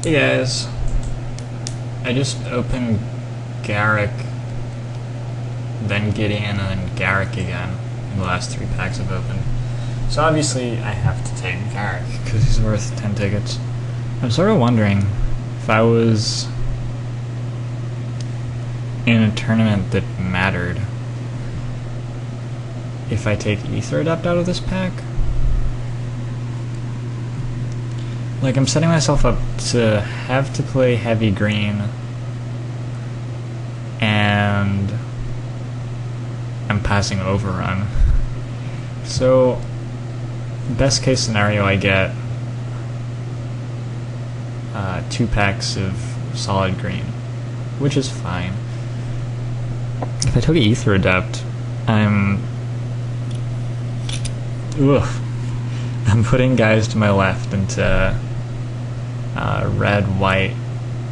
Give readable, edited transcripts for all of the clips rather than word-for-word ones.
Hey guys, I just opened Garrick, then Gideon, and then Garrick again in the last 3 packs I've opened. So obviously I have to take Garrick because he's worth 10 tickets. I'm sort of wondering if I was in a tournament that mattered, if I take Ether Adept out of this pack. Like, I'm setting myself up to have to play heavy green, and I'm passing Overrun. So, best case scenario, I get 2 packs of solid green, which is fine. If I took an Ether Adept, I'm putting guys to my left into red, white,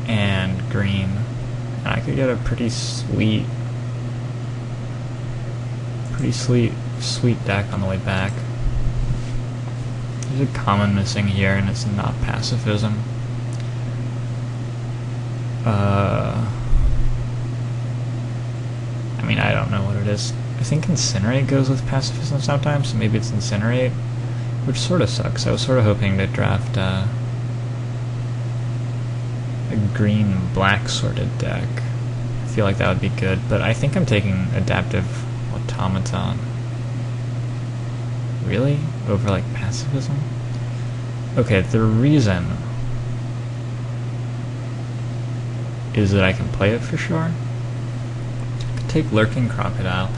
and green, and I could get a pretty sweet deck on the way back. There's a common missing here, and it's not pacifism. I mean, I don't know what it is. I think Incinerate goes with pacifism sometimes, so maybe it's Incinerate, which sort of sucks. I was sort of hoping to draft a green-black sorted deck. I feel like that would be good, but I think I'm taking Adaptive Automaton. Really? Over, like, pacifism? Okay, the reason is that I can play it for sure. I could take Lurking Crocodile.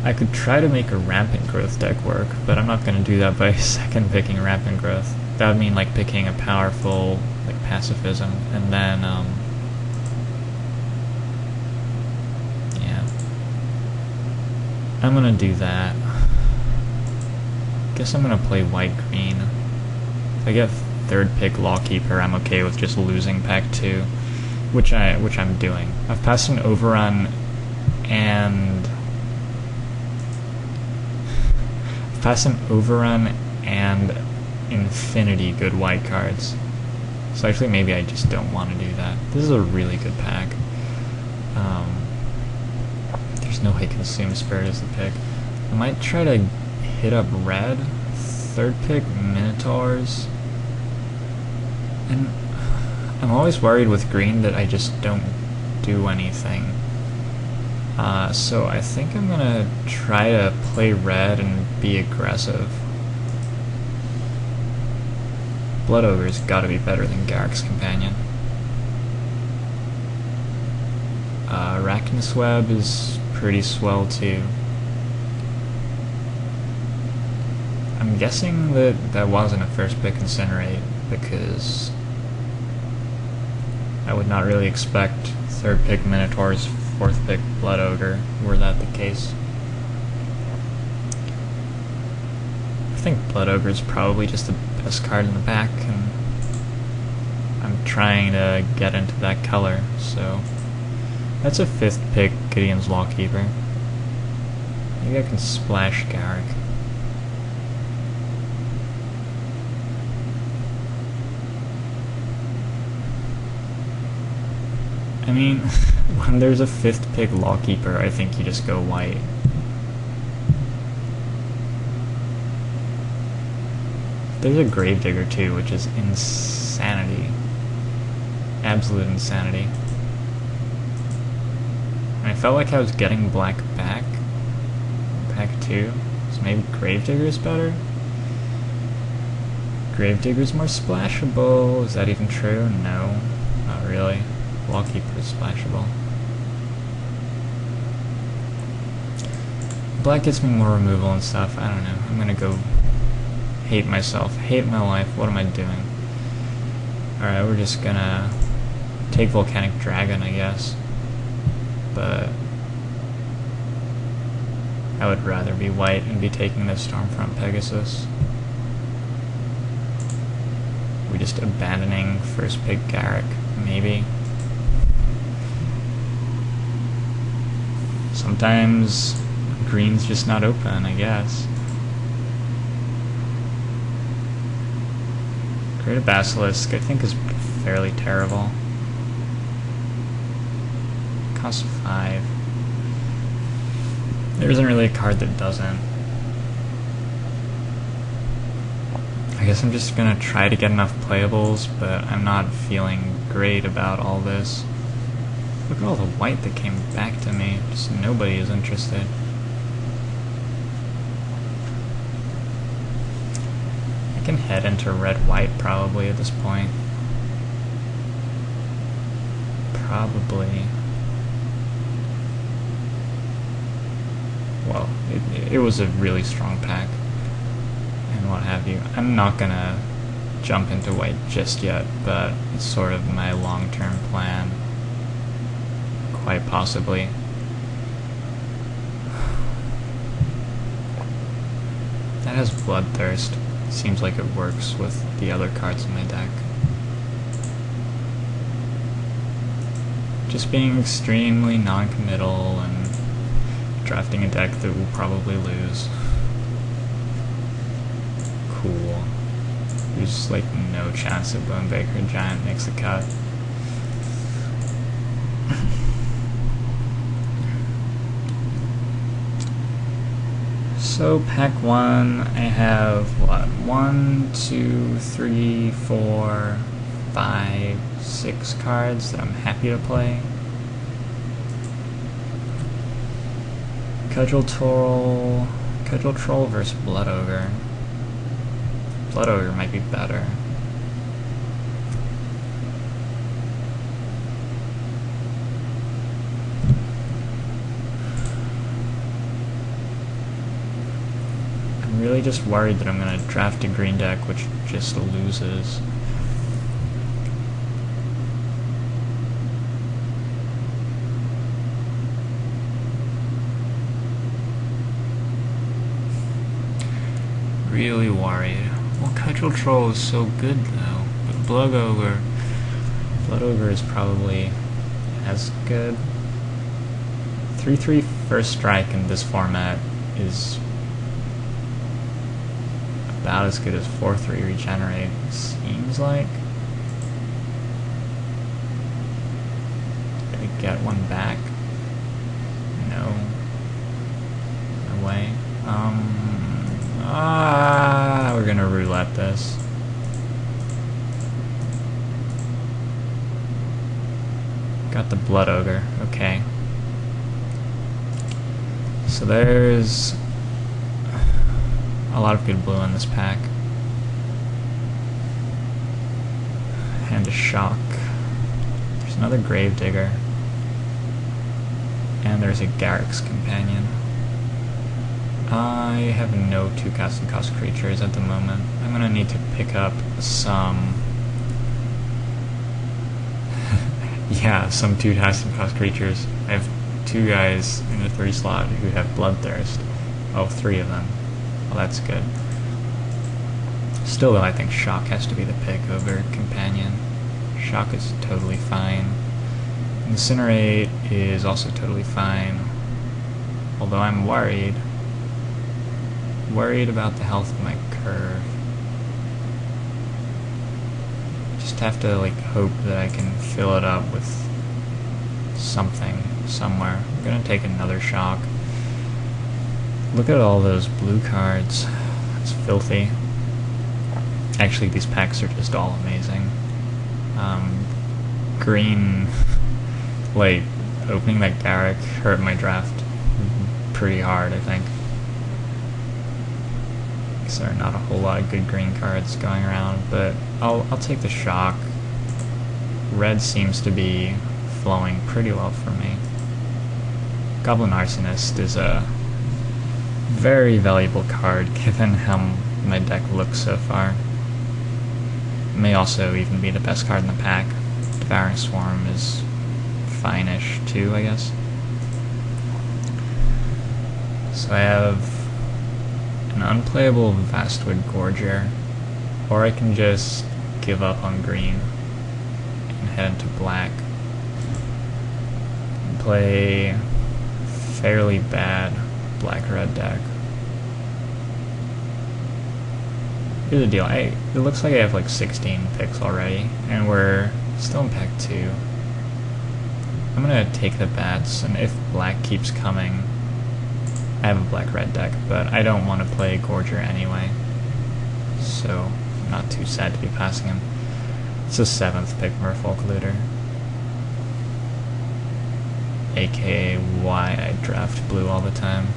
I could try to make a Rampant Growth deck work, but I'm not going to do that by second picking Rampant Growth. That would mean, like, picking a powerful, like, pacifism, and then, yeah. I'm going to do that. Guess I'm going to play white-green. If I get third pick Lawkeeper, I'm okay with just losing pack 2, which I'm doing. I've passed an Overrun and infinity good white cards. So actually maybe I just don't want to do that. This is a really good pack. There's no way Consume Spirit is the pick. I might try to hit up red, third pick Minotaurs, and I'm always worried with green that I just don't do anything. So I think I'm gonna try to play red and be aggressive. Blood Ogre's gotta be better than Garrick's Companion. Arachnus Web is pretty swell too. I'm guessing that wasn't a first pick Incinerate, because I would not really expect third pick Minotaurs, fourth pick Blood Ogre, were that the case. I think Blood Ogre is probably just the best card in the back, and I'm trying to get into that color, so that's a fifth pick Gideon's Lawkeeper. Maybe I can splash Garrick. I mean, when there's a fifth pick Lawkeeper, I think you just go white. There's a Gravedigger too, which is insanity. Absolute insanity. And I felt like I was getting black back. Pack 2. So maybe Gravedigger is better? Gravedigger's more splashable. Is that even true? No. Not really. Lawkeeper is splashable. Black gets me more removal and stuff. I don't know. I'm gonna go hate myself. Hate my life. What am I doing? Alright, we're just gonna take Volcanic Dragon, I guess. But I would rather be white and be taking the Stormfront Pegasus. We're just abandoning first pick Garrick, maybe. Sometimes green's just not open, I guess. Create a Basilisk, I think is fairly terrible. Cost 5. There isn't really a card that doesn't. I guess I'm just gonna try to get enough playables, but I'm not feeling great about all this. Look at all the white that came back to me. Just nobody is interested. I can head into red-white probably at this point. Probably. Well, it was a really strong pack. And what have you. I'm not gonna jump into white just yet, but it's sort of my long-term plan. Quite possibly. That has Bloodthirst. Seems like it works with the other cards in my deck. Just being extremely non-committal and drafting a deck that will probably lose. Cool. There's like no chance that Bonebaker Giant makes the cut. So pack 1, I have what? 1, 2, 3, 4, 5, 6 cards that I'm happy to play. Cudgel Troll versus Blood Ogre. Blood Ogre might be better. I'm really just worried that I'm going to draft a green deck which just loses. Really worried. Well, Cudgel Troll is so good though, but Blood Ogre is probably as good. 3/3 first strike in this format is about as good as 4/3 regenerate, seems like. Did I get one back? No. No way. We're gonna roulette this. Got the Blood Ogre, okay. So there's a lot of good blue in this pack. Hand of Shock. There's another Gravedigger. And there's a Garrick's Companion. I have no 2 casting cost creatures at the moment. I'm gonna need to pick up some... yeah, some 2 casting cost creatures. I have 2 guys in the 3 slot who have Bloodthirst. Oh, 3 of them. Well, that's good. Still though, I think Shock has to be the pick over Companion. Shock is totally fine. Incinerate is also totally fine. Although I'm worried about the health of my curve. Just have to like hope that I can fill it up with something somewhere. I'm gonna take another Shock. Look at all those blue cards. It's filthy. Actually, these packs are just all amazing. Green, like, opening that Garrick hurt my draft pretty hard, I think. There are not a whole lot of good green cards going around, but I'll take the Shock. Red seems to be flowing pretty well for me. Goblin Arsonist is a very valuable card given how my deck looks so far. It may also even be the best card in the pack. Devouring Swarm is fine-ish too, I guess. So I have an unplayable Vastwood Gorger, or I can just give up on green and head into black and play fairly bad black-red deck. here's the deal. It looks like I have like 16 picks already, and we're still in pack 2. I'm gonna take the bats, and if black keeps coming, I have a black-red deck, but I don't want to play Gorger anyway, so I'm not too sad to be passing him. It's a 7th pick Merfolk Looter, aka why I draft blue all the time.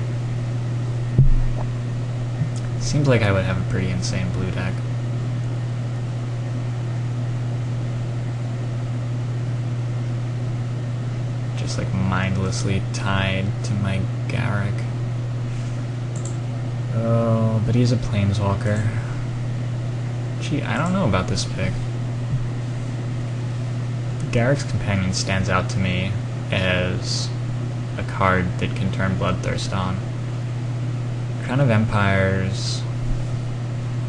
Seems like I would have a pretty insane blue deck. Just like mindlessly tied to my Garrick. Oh, but he's a Planeswalker. Gee, I don't know about this pick. Garrick's Companion stands out to me as a card that can turn Bloodthirst on. Crown of Empires,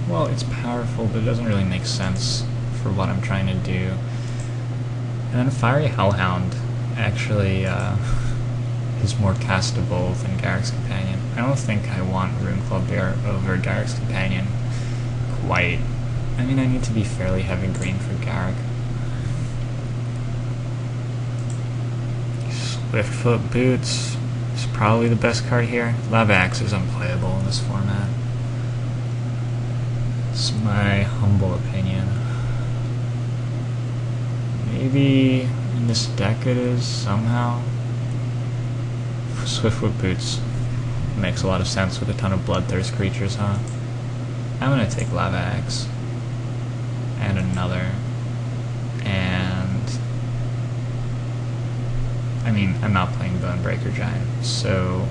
well, it's powerful, but it doesn't really make sense for what I'm trying to do. And then Fiery Hellhound actually is more castable than Garrick's Companion. I don't think I want Rune Club Bear over Garrick's Companion quite. I mean, I need to be fairly heavy green for Garrick. Swiftfoot Boots is probably the best card here. Lava Axe is unplayable in this format. It's my humble opinion. Maybe in this deck it is somehow. Swiftfoot Boots makes a lot of sense with a ton of Bloodthirst creatures, huh? I'm gonna take Lava Axe. And another. And I mean, I'm not playing Bonebreaker Giant, so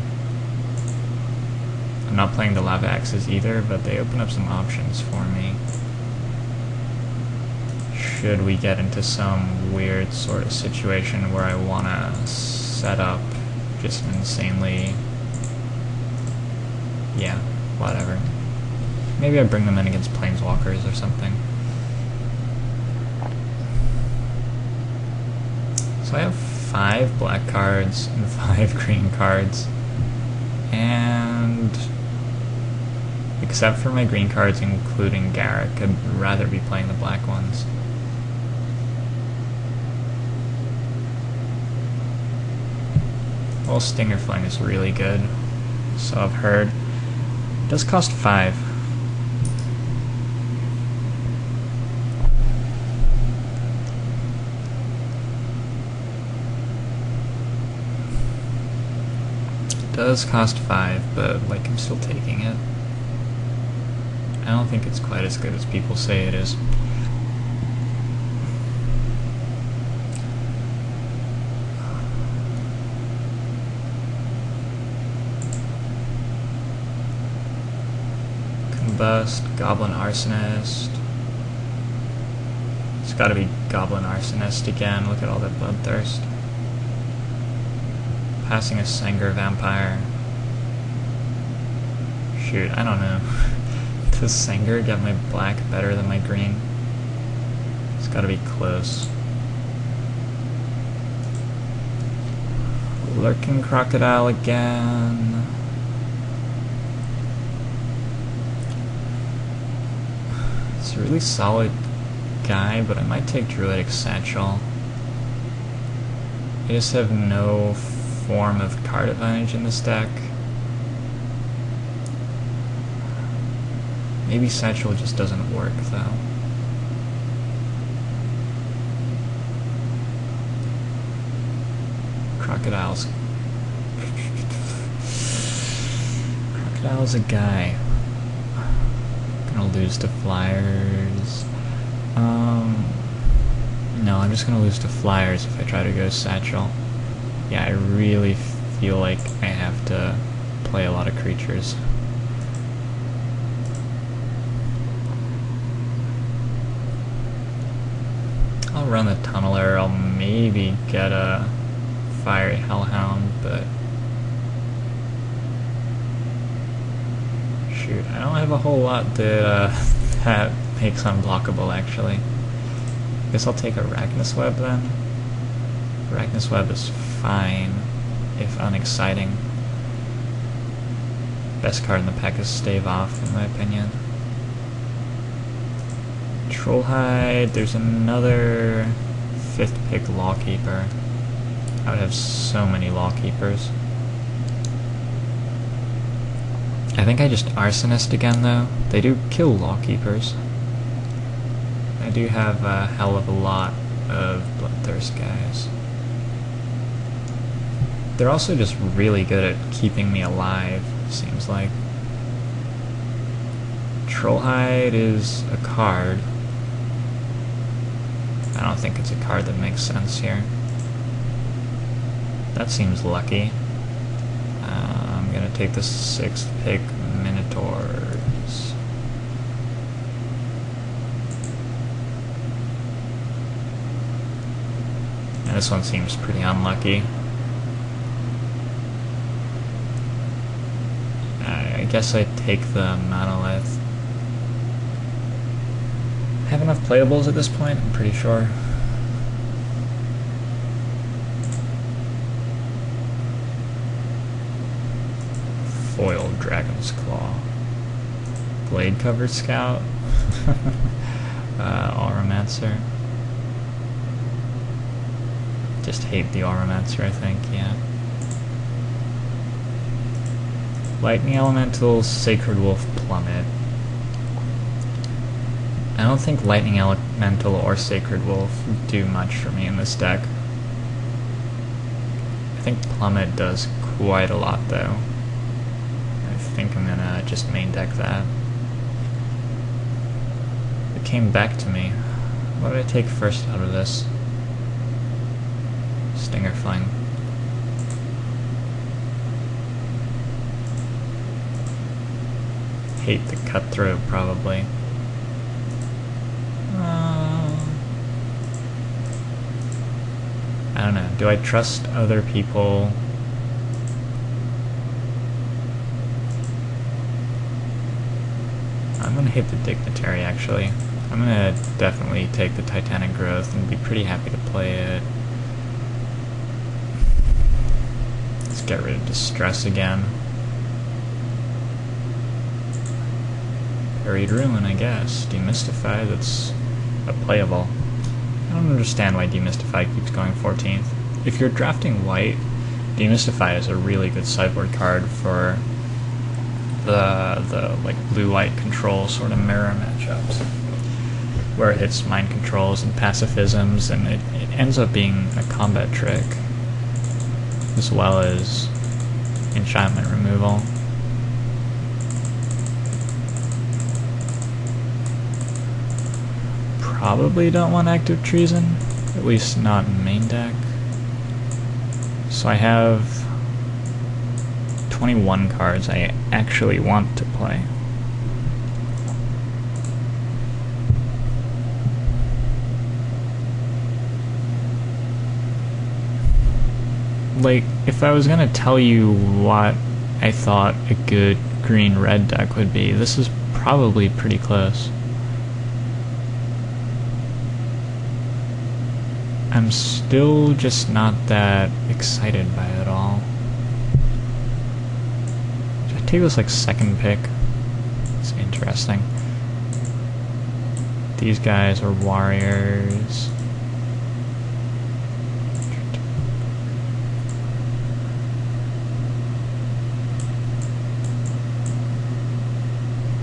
I'm not playing the Lava Axes either, but they open up some options for me. Should we get into some weird sort of situation where I want to set up just insanely... yeah, whatever. Maybe I bring them in against Planeswalkers or something. So I have 5 black cards and 5 green cards, and except for my green cards including Garrick, I'd rather be playing the black ones. Well, Stinger Fling is really good, so I've heard. It does cost 5. Does cost 5, but like I'm still taking it. I don't think it's quite as good as people say it is. Combust, Goblin Arsonist. It's gotta be Goblin Arsonist again, look at all that Bloodthirst. Passing a Senger Vampire. Shoot, I don't know. Does Senger get my black better than my green? It's gotta be close. Lurking Crocodile again. It's a really solid guy, but I might take Druidic Satchel. I just have no form of card advantage in this deck. Maybe Satchel just doesn't work though. Crocodile's a guy. Gonna lose to Flyers. No, I'm just gonna lose to Flyers if I try to go Satchel. Yeah, I really feel like I have to play a lot of creatures. I'll run the Tunneler, I'll maybe get a Fiery Hellhound, but... shoot, I don't have a whole lot that, that makes unblockable, actually. Guess I'll take Arachnus Web then. Arachnus Web is fine, if unexciting. Best card in the pack is Stave Off, in my opinion. Trollhide, there's another 5th pick Lawkeeper. I would have so many Lawkeepers. I think I just Arsonist again though. They do kill Lawkeepers. I do have a hell of a lot of Bloodthirst guys. They're also just really good at keeping me alive, seems like. Trollhide is a card. I don't think it's a card that makes sense here. That seems lucky. I'm gonna take the 6th pick Minotaurs. And this one seems pretty unlucky. I guess I take the Monolith. I have enough playables at this point, I'm pretty sure. Foiled Dragon's Claw. Blade Covered Scout. Auramancer. Just hate the Auramancer, I think, yeah. Lightning Elemental, Sacred Wolf, Plummet. I don't think Lightning Elemental or Sacred Wolf do much for me in this deck. I think Plummet does quite a lot though. I think I'm gonna just main deck that. It came back to me. What did I take first out of this? Stinger Fling. Hate the Cutthroat, probably. I don't know. Do I trust other people? I'm gonna hit the Dignitary, actually. I'm gonna definitely take the Titanic Growth and be pretty happy to play it. Let's get rid of Distress again. Buried Ruin, I guess. Demystify, that's a playable. I don't understand why Demystify keeps going 14th. If you're drafting white, Demystify is a really good sideboard card for the like blue-white control sort of mirror matchups, where it hits mind controls and pacifisms, and it ends up being a combat trick, as well as enchantment removal. Probably don't want Active Treason, at least not in main deck. So I have 21 cards I actually want to play. Like, if I was gonna tell you what I thought a good green-red deck would be, this is probably pretty close. I'm still just not that excited by it at all. Should I take this like 2nd pick? It's interesting. These guys are warriors.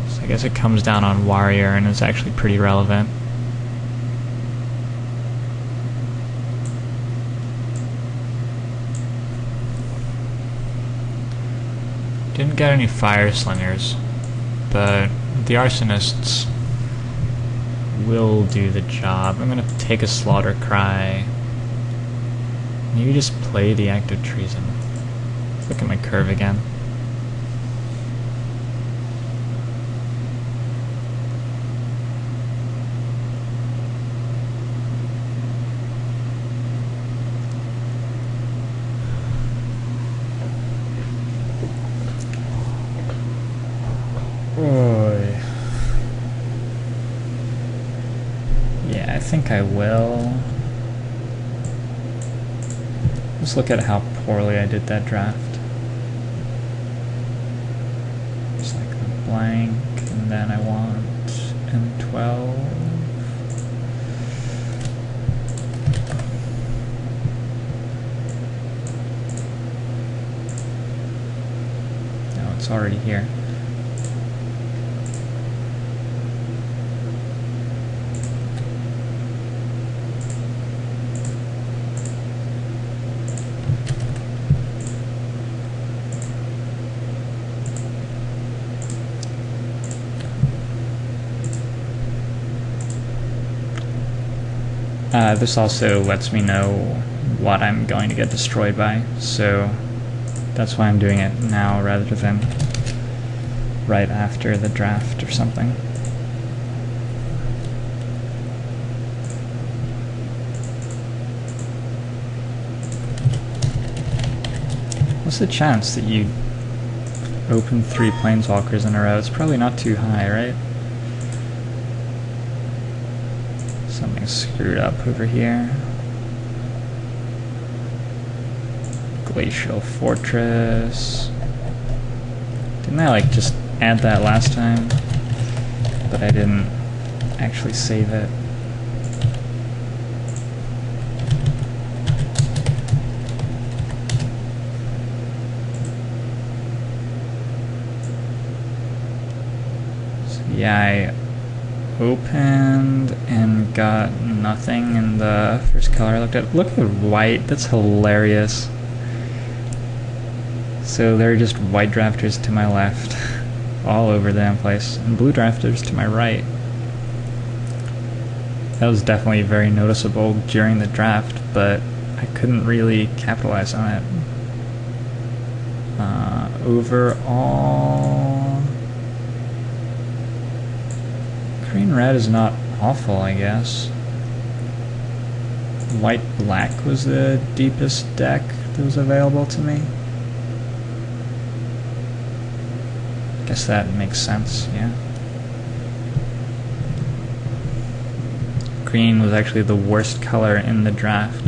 So I guess it comes down on warrior, and it's actually pretty relevant. Didn't get any Fire Slingers, but the Arsonists will do the job. I'm gonna take a Slaughter Cry. Maybe just play the Active Treason. Look at my curve again. Yeah, I think I will. Let's look at how poorly I did that draft. Just like a blank, and then I want M12. already here. This also lets me know what I'm going to get destroyed by, so that's why I'm doing it now rather than right after the draft or something. What's the chance that you open 3 planeswalkers in a row? It's probably not too high, right? Something's screwed up over here. Glacial Fortress. Didn't I like just add that last time? But I didn't actually save it. So yeah, I opened and got nothing in the first color I looked at. Look at white, that's hilarious. So there are just white drafters to my left, all over the damn place, and blue drafters to my right. That was definitely very noticeable during the draft, but I couldn't really capitalize on it. Overall, green-red is not awful, I guess. White-black was the deepest deck that was available to me. Guess that makes sense, yeah. Green was actually the worst color in the draft,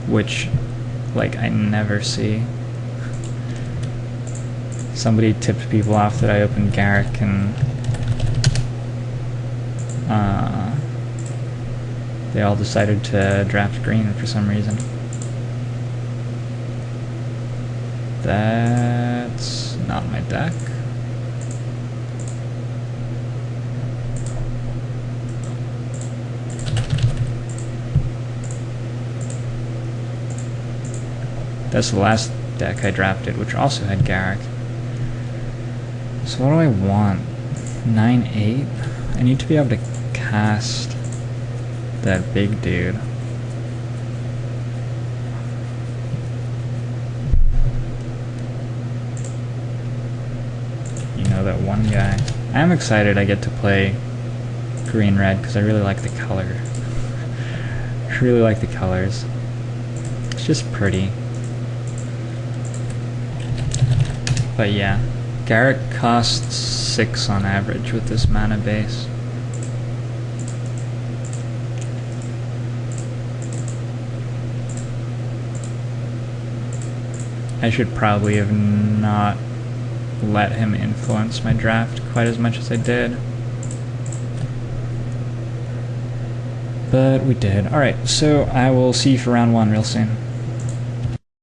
which, like, I never see. Somebody tipped people off that I opened Garrick, and they all decided to draft green for some reason. That's not my deck. That's the last deck I drafted, which also had Garrick. So what do I want? 9/8? I need to be able to cast that big dude. You know, that one guy. I'm excited I get to play green-red because I really like the color. I really like the colors. It's just pretty. But yeah, Garrick costs 6 on average with this mana base. I should probably have not let him influence my draft quite as much as I did. But we did. Alright, so I will see you for round 1 real soon.